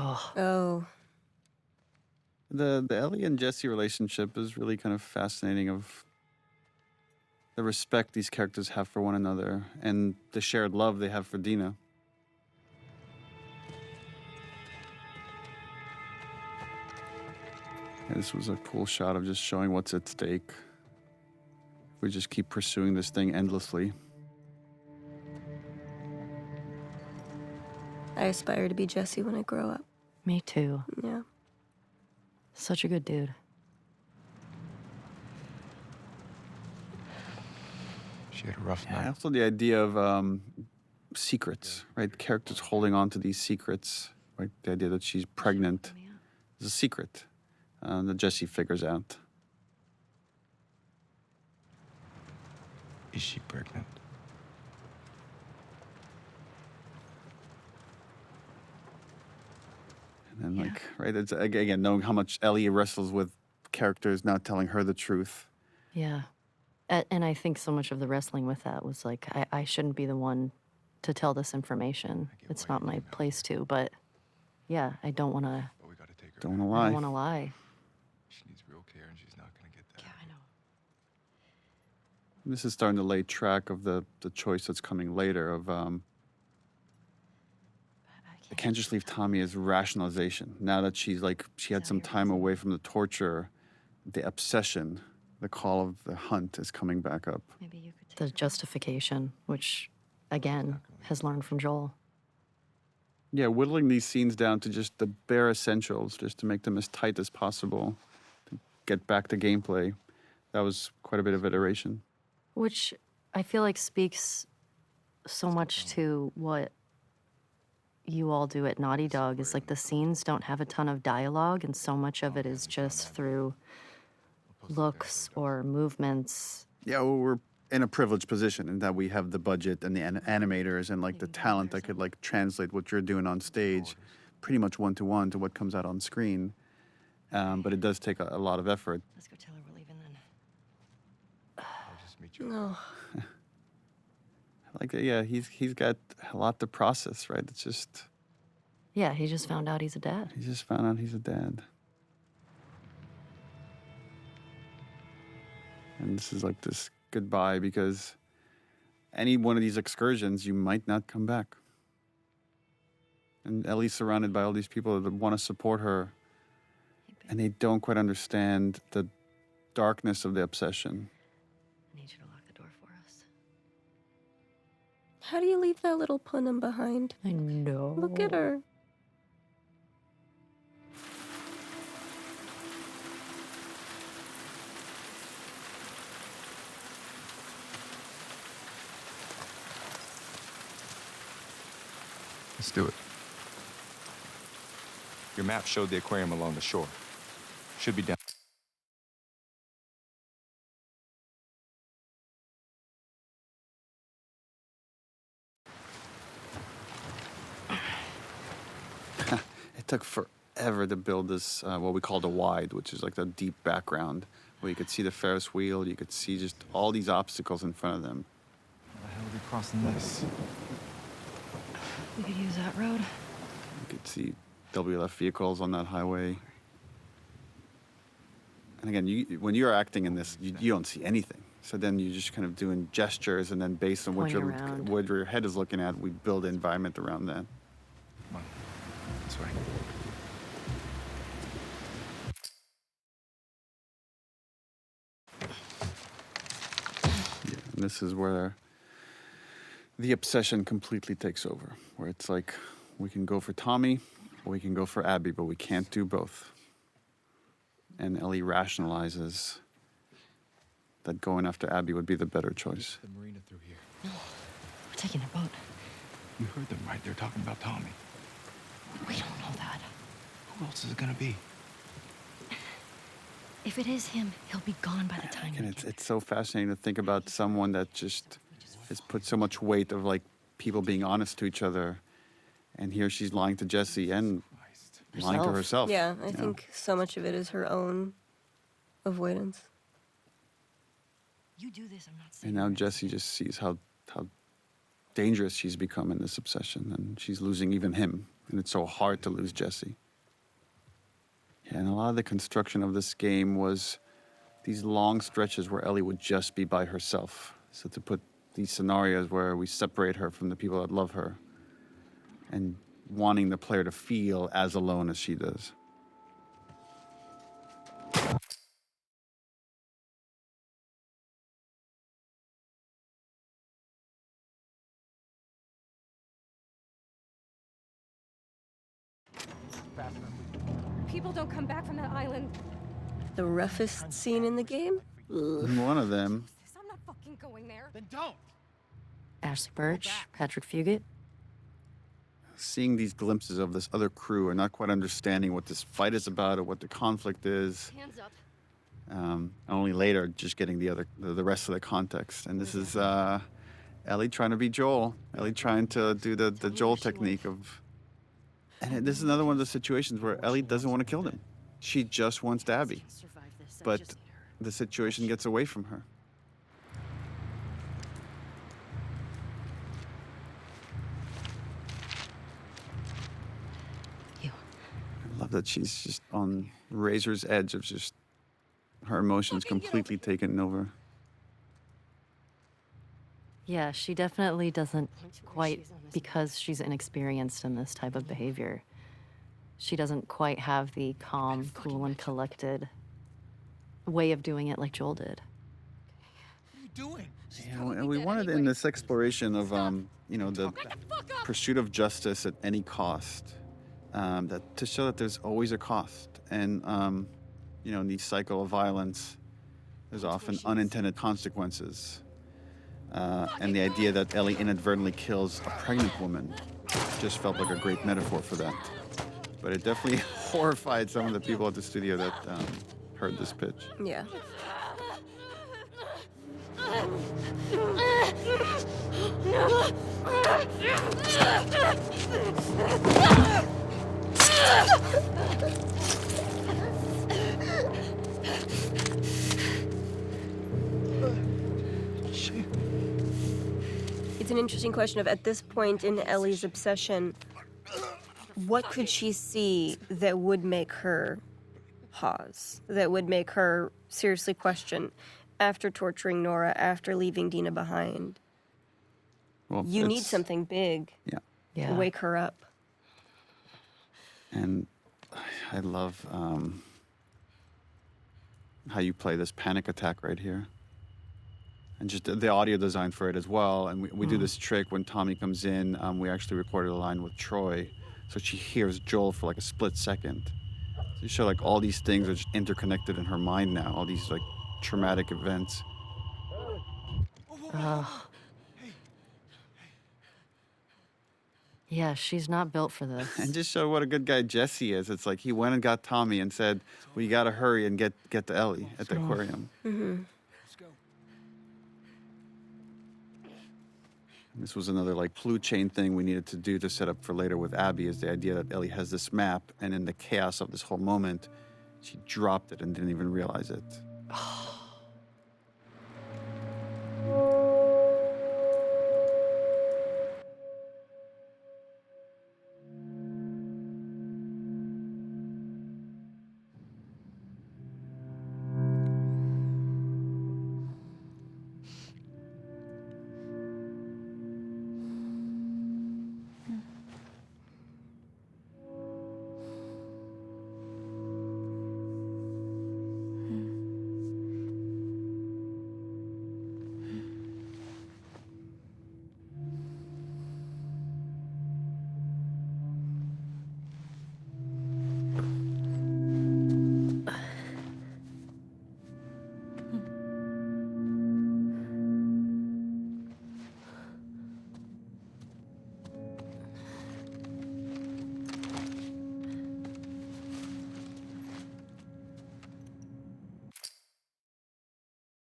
Oh. Oh. The Ellie and Jesse relationship is really kind of fascinating of the respect these characters have for one another and the shared love they have for Dina. Yeah, this was a cool shot of just showing what's at stake. We just keep pursuing this thing endlessly. I aspire to be Jesse when I grow up. Me too. Yeah. Such a good dude. She had a rough night. Also the idea of secrets, right? Characters holding on to these secrets, right? The idea that she's pregnant is a secret that Jesse figures out. Is she pregnant? And like, right, it's again, knowing how much Ellie wrestles with characters not telling her the truth. Yeah. And I think so much of the wrestling with that was like, I shouldn't be the one to tell this information. It's not my place to, but yeah, I don't want to. But we gotta take her. Don't want to I lie. don't want to lie. She needs real care, and she's not gonna get that. Yeah, I know. This is starting to lay track of the choice that's coming later of I can't just leave Tommy as rationalization. Now that she's like, she had some time away from the torture, the obsession, the call of the hunt is coming back up. Maybe you could the justification, which, again, has learned from Joel. Yeah, whittling these scenes down to just the bare essentials, just to make them as tight as possible, to get back to gameplay. That was quite a bit of iteration. Which I feel like speaks so much to what you all do at Naughty Dog, is like the scenes don't have a ton of dialogue, and so much of it is just through looks or movements. Yeah, well, we're in a privileged position in that we have the budget and the animators and like the talent that could like translate what you're doing on stage pretty much one-to-one to what comes out on screen. But it does take a lot of effort. Let's go tell her we're leaving then. I'll just meet you. No. Like, yeah, he's got a lot to process, right? It's just, Yeah, he just found out he's a dad. he just found out he's a dad. And this is like this goodbye, because any one of these excursions, you might not come back. And Ellie's surrounded by all these people that want to support her, and they don't quite understand the darkness of the obsession. I need you to lock the door for us. How do you leave that little punum behind? I know. Look at her. Let's do it. Your map showed the aquarium along the shore. Should be down. It took forever to build this, what we called a wide, which is like the deep background, where you could see the Ferris wheel, you could see just all these obstacles in front of them. How the hell are we crossing this? We could use that road. You could see WLF vehicles on that highway. And again, when you're acting in this, you don't see anything. So then you're just kind of doing gestures, and then based on what Pointing what your head is looking at, we build the environment around that. Come on. This way. Yeah, and this is where the obsession completely takes over, where it's like, we can go for Tommy, or we can go for Abby, but we can't do both. And Ellie rationalizes that going after Abby would be the better choice. The marina through here. No, we're taking a boat. You heard them, right? They're talking about Tommy. We don't know that. Who else is it gonna be? If it is him, he'll be gone by the time And we it's get it's so fascinating to think about someone that just has put so much weight of like people being honest to each other, and here she's lying to Jesse and Christ. lying to herself. Yeah, I you know? think so much of it is her own avoidance. You do this, I'm not saying. And now Jesse just sees how dangerous she's become in this obsession, and she's losing even him, And it's so hard to lose Jesse. Yeah, and a lot of the construction of this game was these long stretches where Ellie would just be by herself. So to put these scenarios where we separate her from the people that love her and wanting the player to feel as alone as she does. People don't come back from that island. The roughest scene in the game? Ugh. And one of them, I'm not fucking going there. Then don't. Ashley Birch, Patrick Fugit. seeing these glimpses of this other crew and not quite understanding what this fight is about or what the conflict is. Hands up. Only later just getting the rest of the context. And this is Ellie trying to be Joel. Ellie trying to do the Joel technique of... And this is another one of the situations where Ellie doesn't want to kill him. She just wants Abby. But the situation gets away from her. You. I love that she's just on razor's edge of just her emotions completely taken over. Yeah, she definitely doesn't quite, because she's inexperienced in this type of behavior, she doesn't quite have the calm, cool, and collected way of doing it like Joel did. What are you doing? Yeah, and we wanted in this exploration of, the pursuit of justice at any cost, that to show that there's always a cost. And, in the cycle of violence, there's often unintended consequences. And the idea that Ellie inadvertently kills a pregnant woman just felt like a great metaphor for that. But it definitely horrified some of the people at the studio that heard this pitch. Yeah. It's an interesting question of, at this point in Ellie's obsession, what could she see that would make her pause, that would make her seriously question after torturing Nora, after leaving Dina behind? Well, You need it's- something big Yeah. to wake her up. And I love how you play this panic attack right here. And just the audio design for it as well. And we do this trick when Tommy comes in. We actually recorded a line with Troy. So she hears Joel for like a split second. So you show like all these things are just interconnected in her mind now. All these like traumatic events. Yeah, she's not built for this. And just show what a good guy Jesse is. It's like he went and got Tommy and said, "We got to hurry and get to Ellie at the aquarium." Let's go. This was another like clue chain thing we needed to do to set up for later with Abby, is the idea that Ellie has this map, and in the chaos of this whole moment, she dropped it and didn't even realize it.